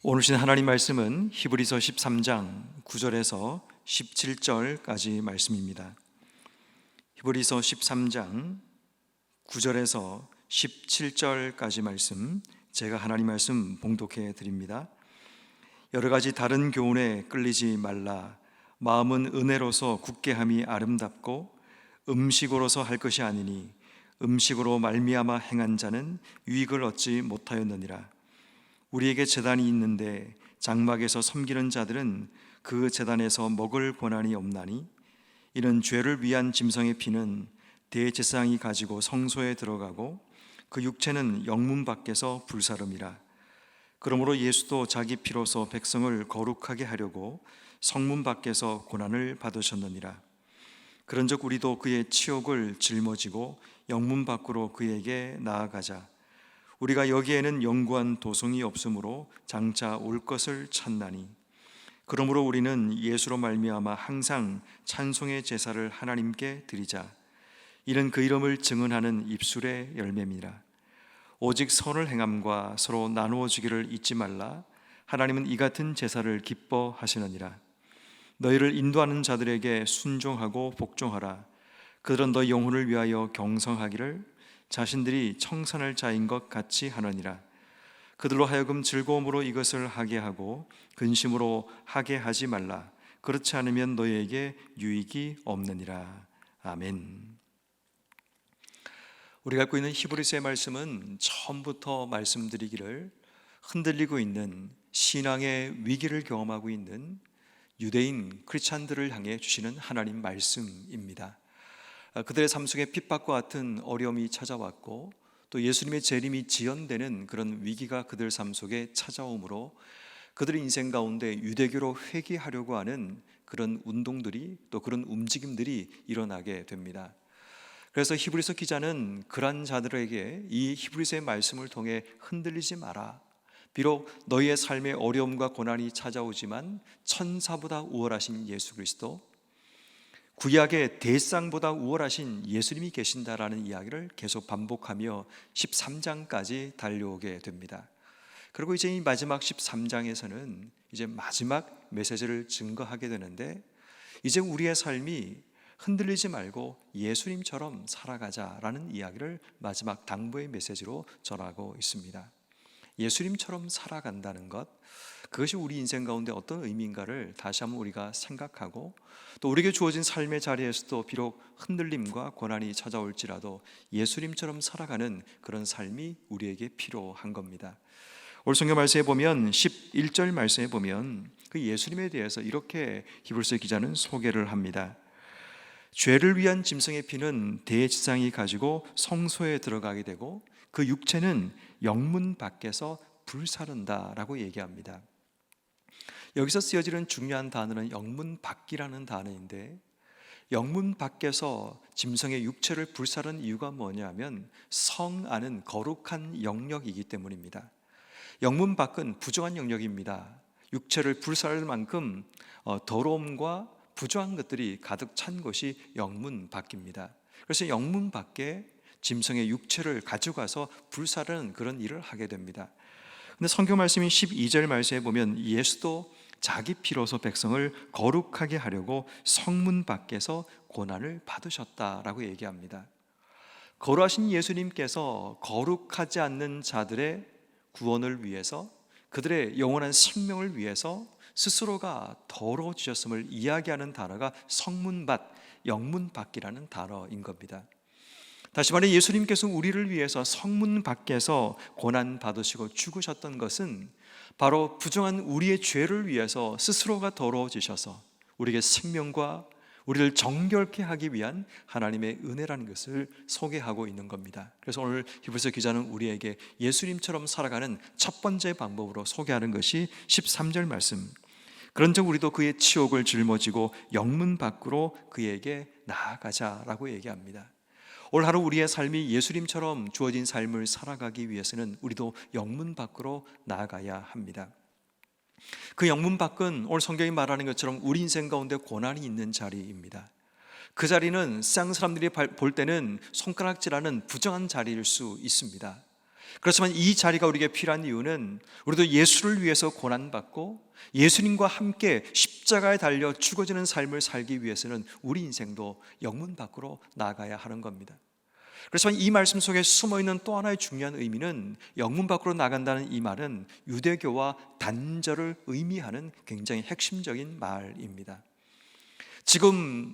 오늘 주신 하나님 말씀은 히브리서 13장 9절에서 17절까지 말씀입니다. 히브리서 13장 9절에서 17절까지 말씀, 제가 하나님 말씀 봉독해 드립니다. 여러 가지 다른 교훈에 끌리지 말라. 마음은 은혜로서 굳게함이 아름답고 음식으로서 할 것이 아니니 음식으로 말미암아 행한 자는 유익을 얻지 못하였느니라. 우리에게 제단이 있는데 장막에서 섬기는 자들은 그 제단에서 먹을 권한이 없나니, 이는 죄를 위한 짐승의 피는 대제사장이 가지고 성소에 들어가고 그 육체는 영문 밖에서 불사름이라. 그러므로 예수도 자기 피로서 백성을 거룩하게 하려고 성문 밖에서 고난을 받으셨느니라. 그런즉 우리도 그의 치욕을 짊어지고 영문 밖으로 그에게 나아가자. 우리가 여기에는 영구한 도성이 없으므로 장차 올 것을 찾나니, 그러므로 우리는 예수로 말미암아 항상 찬송의 제사를 하나님께 드리자. 이는 그 이름을 증언하는 입술의 열매입니다. 오직 선을 행함과 서로 나누어 주기를 잊지 말라. 하나님은 이 같은 제사를 기뻐하시느니라. 너희를 인도하는 자들에게 순종하고 복종하라. 그들은 너희 영혼을 위하여 경성하기를 자신들이 청산할 자인 것 같이 하느니라. 그들로 하여금 즐거움으로 이것을 하게 하고 근심으로 하게 하지 말라. 그렇지 않으면 너희에게 유익이 없느니라. 아멘. 우리가 갖고 있는 히브리서의 말씀은 처음부터 말씀드리기를 흔들리고 있는 신앙의 위기를 경험하고 있는 유대인 크리스찬들을 향해 주시는 하나님 말씀입니다. 그들의 삶 속에 핍박과 같은 어려움이 찾아왔고, 또 예수님의 재림이 지연되는 그런 위기가 그들 삶 속에 찾아오므로 그들의 인생 가운데 유대교로 회귀하려고 하는 그런 운동들이, 또 그런 움직임들이 일어나게 됩니다. 그래서 히브리서 기자는 그런 자들에게 이 히브리서의 말씀을 통해 흔들리지 마라. 비록 너희의 삶에 어려움과 고난이 찾아오지만 천사보다 우월하신 예수 그리스도, 구약의 대상보다 우월하신 예수님이 계신다라는 이야기를 계속 반복하며 13장까지 달려오게 됩니다. 그리고 이제 이 마지막 13장에서는 이제 마지막 메시지를 증거하게 되는데, 이제 우리의 삶이 흔들리지 말고 예수님처럼 살아가자라는 이야기를 마지막 당부의 메시지로 전하고 있습니다. 예수님처럼 살아간다는 것, 그것이 우리 인생 가운데 어떤 의미인가를 다시 한번 우리가 생각하고, 또 우리에게 주어진 삶의 자리에서도 비록 흔들림과 고난이 찾아올지라도 예수님처럼 살아가는 그런 삶이 우리에게 필요한 겁니다. 오늘 성경 말씀에 보면 11절 말씀에 보면 그 예수님에 대해서 이렇게 히브리서 기자는 소개를 합니다. 죄를 위한 짐승의 피는 대제사장이 가지고 성소에 들어가게 되고 그 육체는 영문 밖에서 불사른다라고 얘기합니다. 여기서 쓰여지는 중요한 단어는 영문 밖이라는 단어인데, 영문 밖에서 짐승의 육체를 불사른 이유가 뭐냐면 성 안은 거룩한 영역이기 때문입니다. 영문 밖은 부정한 영역입니다. 육체를 불사를 만큼 더러움과 부정한 것들이 가득 찬 곳이 영문 밖입니다. 그래서 영문 밖에 짐승의 육체를 가져가서 불사르는 그런 일을 하게 됩니다. 근데 성경 말씀인 12절 말씀에 보면 예수도 자기 피로서 백성을 거룩하게 하려고 성문 밖에서 고난을 받으셨다라고 얘기합니다. 거룩하신 예수님께서 거룩하지 않는 자들의 구원을 위해서, 그들의 영원한 생명을 위해서 스스로가 더러워지셨음을 이야기하는 단어가 성문 밖, 영문 밖이라는 단어인 겁니다. 다시 말해 예수님께서 우리를 위해서 성문 밖에서 고난 받으시고 죽으셨던 것은 바로 부정한 우리의 죄를 위해서 스스로가 더러워지셔서 우리에게 생명과 우리를 정결케 하기 위한 하나님의 은혜라는 것을 소개하고 있는 겁니다. 그래서 오늘 히브리서 기자는 우리에게 예수님처럼 살아가는 첫 번째 방법으로 소개하는 것이 13절 말씀. 그런즉 우리도 그의 치욕을 짊어지고 영문 밖으로 그에게 나아가자라고 얘기합니다. 올 하루 우리의 삶이 예수님처럼 주어진 삶을 살아가기 위해서는 우리도 영문 밖으로 나아가야 합니다. 그 영문 밖은 오늘 성경이 말하는 것처럼 우리 인생 가운데 고난이 있는 자리입니다. 그 자리는 세상 사람들이 볼 때는 손가락질하는 부정한 자리일 수 있습니다. 그렇지만 이 자리가 우리에게 필요한 이유는 우리도 예수를 위해서 고난받고 예수님과 함께 십자가에 달려 죽어지는 삶을 살기 위해서는 우리 인생도 영문 밖으로 나가야 하는 겁니다. 그렇지만 이 말씀 속에 숨어있는 또 하나의 중요한 의미는 영문 밖으로 나간다는 이 말은 유대교와 단절을 의미하는 굉장히 핵심적인 말입니다. 지금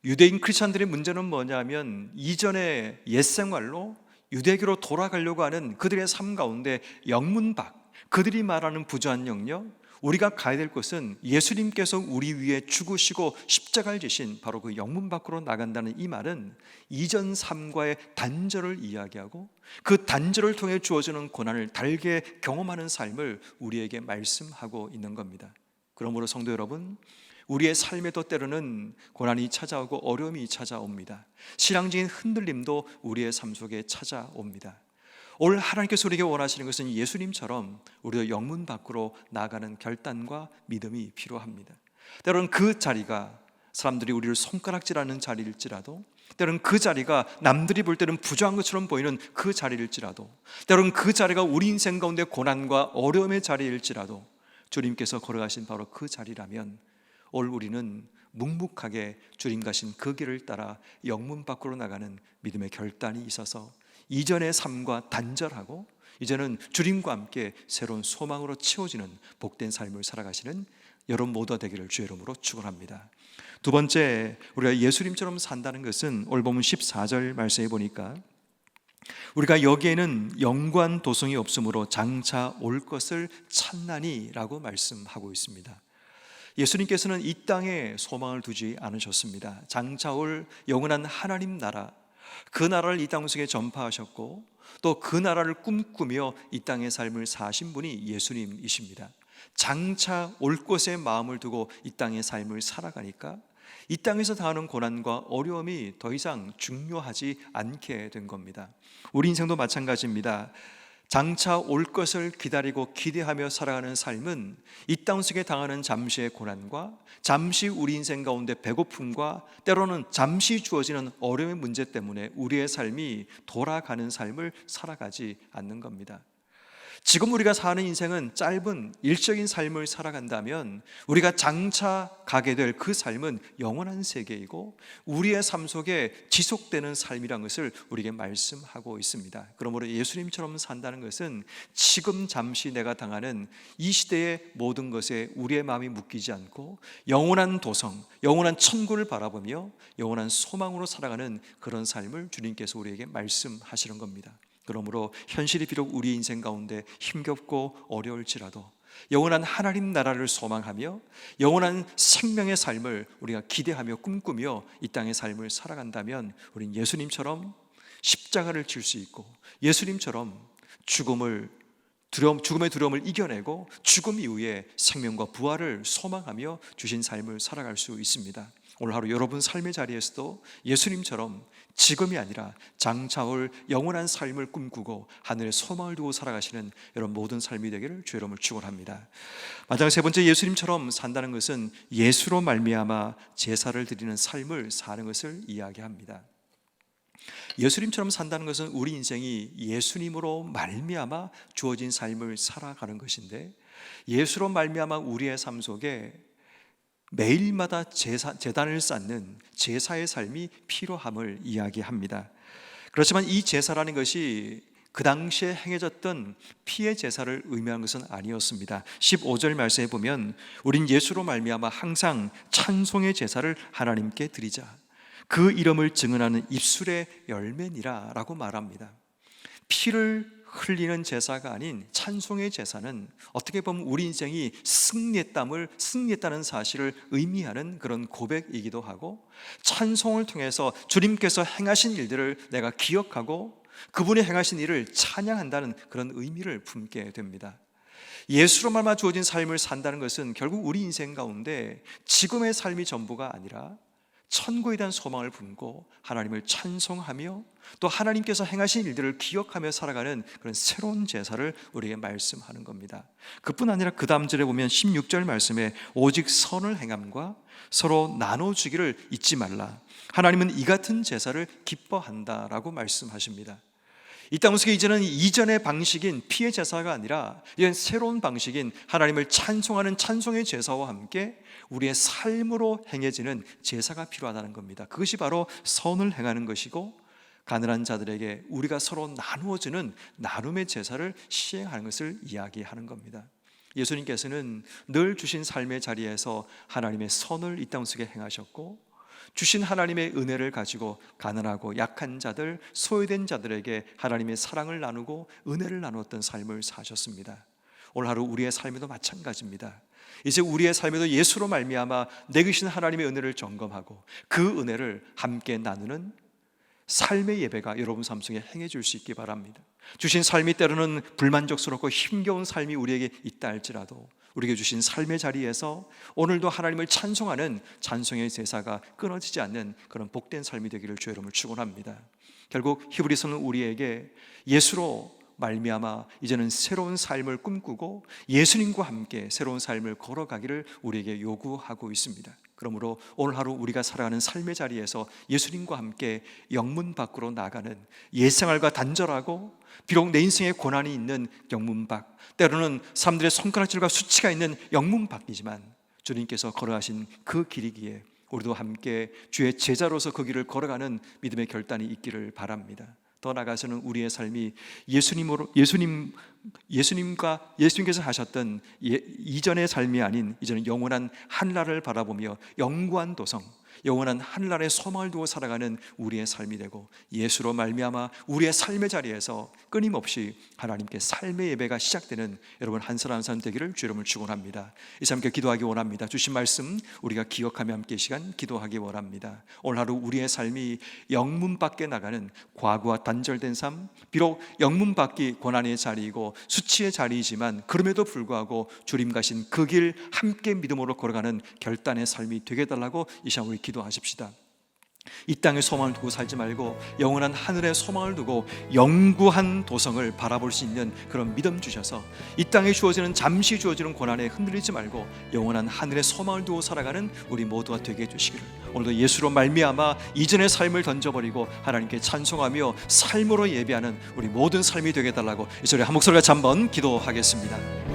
유대인 크리스찬들의 문제는 뭐냐면 이전의 옛생활로 유대교로 돌아가려고 하는 그들의 삶 가운데 영문 밖, 그들이 말하는 부조한 영역, 우리가 가야 될 곳은 예수님께서 우리 위에 죽으시고 십자가를 지신 바로 그 영문 밖으로 나간다는 이 말은 이전 삶과의 단절을 이야기하고 그 단절을 통해 주어지는 고난을 달게 경험하는 삶을 우리에게 말씀하고 있는 겁니다. 그러므로 성도 여러분, 우리의 삶에도 때로는 고난이 찾아오고 어려움이 찾아옵니다. 신앙적인 흔들림도 우리의 삶 속에 찾아옵니다. 오늘 하나님께서 우리에게 원하시는 것은 예수님처럼 우리도 영문 밖으로 나가는 결단과 믿음이 필요합니다. 때로는 그 자리가 사람들이 우리를 손가락질하는 자리일지라도, 때로는 그 자리가 남들이 볼 때는 부조한 것처럼 보이는 그 자리일지라도, 때로는 그 자리가 우리 인생 가운데 고난과 어려움의 자리일지라도 주님께서 걸어가신 바로 그 자리라면 오늘 우리는 묵묵하게 주님 가신 그 길을 따라 영문 밖으로 나가는 믿음의 결단이 있어서 이전의 삶과 단절하고 이제는 주님과 함께 새로운 소망으로 채워지는 복된 삶을 살아가시는 여러분 모두가 되기를 주의 이름으로 축원합니다. 두 번째, 우리가 예수님처럼 산다는 것은 오늘 본문 14절 말씀해 보니까 우리가 여기에는 영관 도성이 없으므로 장차 올 것을 찾나니 라고 말씀하고 있습니다. 예수님께서는 이 땅에 소망을 두지 않으셨습니다. 장차 올 영원한 하나님 나라, 그 나라를 이 땅 속에 전파하셨고 또 그 나라를 꿈꾸며 이 땅의 삶을 사신 분이 예수님이십니다. 장차 올 곳에 마음을 두고 이 땅의 삶을 살아가니까 이 땅에서 당하는 고난과 어려움이 더 이상 중요하지 않게 된 겁니다. 우리 인생도 마찬가지입니다. 장차 올 것을 기다리고 기대하며 살아가는 삶은 이 땅 속에 당하는 잠시의 고난과 잠시 우리 인생 가운데 배고픔과 때로는 잠시 주어지는 어려움의 문제 때문에 우리의 삶이 돌아가는 삶을 살아가지 않는 겁니다. 지금 우리가 사는 인생은 짧은 일적인 삶을 살아간다면 우리가 장차 가게 될 그 삶은 영원한 세계이고 우리의 삶 속에 지속되는 삶이란 것을 우리에게 말씀하고 있습니다. 그러므로 예수님처럼 산다는 것은 지금 잠시 내가 당하는 이 시대의 모든 것에 우리의 마음이 묶이지 않고 영원한 도성, 영원한 천국을 바라보며 영원한 소망으로 살아가는 그런 삶을 주님께서 우리에게 말씀하시는 겁니다. 그러므로 현실이 비록 우리 인생 가운데 힘겹고 어려울지라도 영원한 하나님 나라를 소망하며 영원한 생명의 삶을 우리가 기대하며 꿈꾸며 이 땅의 삶을 살아간다면 우린 예수님처럼 십자가를 질 수 있고 예수님처럼 죽음의 두려움을 이겨내고 죽음 이후에 생명과 부활을 소망하며 주신 삶을 살아갈 수 있습니다. 오늘 하루 여러분 삶의 자리에서도 예수님처럼 지금이 아니라 장차 올 영원한 삶을 꿈꾸고 하늘에 소망을 두고 살아가시는 여러분 모든 삶이 되기를 주의 이름으로 축원합니다. 마지막 세 번째, 예수님처럼 산다는 것은 예수로 말미암아 제사를 드리는 삶을 사는 것을 이야기합니다. 예수님처럼 산다는 것은 우리 인생이 예수님으로 말미암아 주어진 삶을 살아가는 것인데, 예수로 말미암아 우리의 삶 속에 매일마다 제단을 쌓는 제사의 삶이 필요함을 이야기합니다. 그렇지만 이 제사라는 것이 그 당시에 행해졌던 피의 제사를 의미하는 것은 아니었습니다. 15절 말씀에 보면 우린 예수로 말미암아 항상 찬송의 제사를 하나님께 드리자, 그 이름을 증언하는 입술의 열매니라 라고 말합니다. 피를 흘리는 제사가 아닌 찬송의 제사는 어떻게 보면 우리 인생이 승리했다는 사실을 의미하는 그런 고백이기도 하고, 찬송을 통해서 주님께서 행하신 일들을 내가 기억하고 그분이 행하신 일을 찬양한다는 그런 의미를 품게 됩니다. 예수로 말미암아 주어진 삶을 산다는 것은 결국 우리 인생 가운데 지금의 삶이 전부가 아니라 천국에 대한 소망을 품고 하나님을 찬송하며 또 하나님께서 행하신 일들을 기억하며 살아가는 그런 새로운 제사를 우리에게 말씀하는 겁니다. 그뿐 아니라 그 다음 절에 보면 16절 말씀에 오직 선을 행함과 서로 나눠주기를 잊지 말라, 하나님은 이 같은 제사를 기뻐한다라고 말씀하십니다. 이 땅 속에 이제는 이전의 방식인 피의 제사가 아니라 이제 새로운 방식인 하나님을 찬송하는 찬송의 제사와 함께 우리의 삶으로 행해지는 제사가 필요하다는 겁니다. 그것이 바로 선을 행하는 것이고, 가난한 자들에게 우리가 서로 나누어주는 나눔의 제사를 시행하는 것을 이야기하는 겁니다. 예수님께서는 늘 주신 삶의 자리에서 하나님의 선을 이 땅 속에 행하셨고, 주신 하나님의 은혜를 가지고 가난하고 약한 자들, 소외된 자들에게 하나님의 사랑을 나누고 은혜를 나누었던 삶을 사셨습니다. 오늘 하루 우리의 삶에도 마찬가지입니다. 이제 우리의 삶에도 예수로 말미암아 내주신 하나님의 은혜를 점검하고 그 은혜를 함께 나누는 삶의 예배가 여러분 삶 속에 행해질 수 있기 바랍니다. 주신 삶이 때로는 불만족스럽고 힘겨운 삶이 우리에게 있다 할지라도 우리에게 주신 삶의 자리에서 오늘도 하나님을 찬송하는 찬송의 제사가 끊어지지 않는 그런 복된 삶이 되기를 주 여러분을 축원합니다. 결국 히브리서는 우리에게 예수로 말미암아 이제는 새로운 삶을 꿈꾸고 예수님과 함께 새로운 삶을 걸어가기를 우리에게 요구하고 있습니다. 그러므로 오늘 하루 우리가 살아가는 삶의 자리에서 예수님과 함께 영문 밖으로 나가는 옛생활과 단절하고 비록 내 인생에 고난이 있는 영문 밖, 때로는 사람들의 손가락질과 수치가 있는 영문 밖이지만 주님께서 걸어가신 그 길이기에 우리도 함께 주의 제자로서 그 길을 걸어가는 믿음의 결단이 있기를 바랍니다. 더 나아가서는 우리의 삶이 예수님께서 하셨던 이전의 삶이 아닌 이제는 영원한 하늘나라를 바라보며 영구한 도성, 영원한 하늘나라의 소망을 두고 살아가는 우리의 삶이 되고, 예수로 말미암아 우리의 삶의 자리에서 끊임없이 하나님께 삶의 예배가 시작되는 여러분 한 사람 한 사람 되기를 주 이름으로 축원합니다. 이 시간 함께 기도하기 원합니다. 주신 말씀 우리가 기억하며 함께 이 시간 기도하기 원합니다. 오늘 하루 우리의 삶이 영문 밖에 나가는 과거와 단절된 삶, 비록 영문 밖이 고난의 자리이고 수치의 자리이지만 그럼에도 불구하고 주님 가신 그 길 함께 믿음으로 걸어가는 결단의 삶이 되게 해달라고 이 시간 우리 기도하십시다. 이 땅의 소망을 두고 살지 말고 영원한 하늘의 소망을 두고 영구한 도성을 바라볼 수 있는 그런 믿음 주셔서 이 땅에 주어지는 잠시 주어지는 고난에 흔들리지 말고 영원한 하늘의 소망을 두고 살아가는 우리 모두가 되게 해주시기를, 오늘도 예수로 말미암아 이전의 삶을 던져버리고 하나님께 찬송하며 삶으로 예배하는 우리 모든 삶이 되게 해달라고 이 소리 한 목소리가 한번 기도하겠습니다.